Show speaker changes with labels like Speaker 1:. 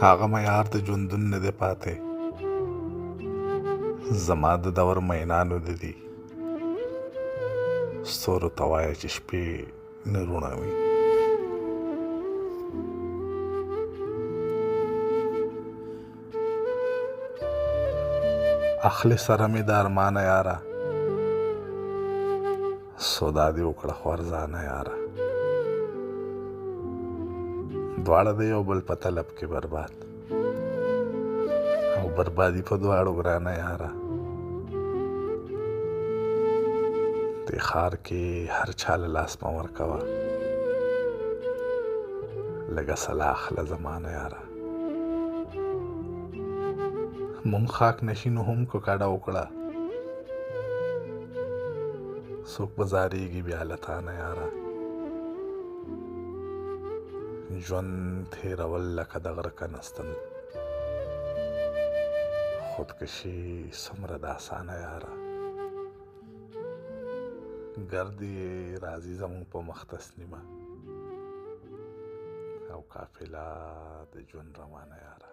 Speaker 1: هغه معیار د ژوندون نه دی پاتې، زما د دور مینانو د دي ستورو ته وایه چې شپې نه روڼوي. اخلي سره مې د ارمانه یاره، سودا دې وکړه خورزانه یاره. دواړه د یو بل په طلب کې برباد، او بربادي په دواړو ګرانه یاره. دې ښار کې هر چا له لاس مه ورکوه، لږه صلاح له زمانه یاره. مونږ خاک نشینو هم کو کډه وکړه، څوک به زارېږي بیا له تانه یاره. ژوند تېرول لکه د غره کنستل، خودکشي څومره د اسانه یاره. ګرد یې راځي زموږ په مخ تسلیمه، او قافله د ژوند روانه یاره.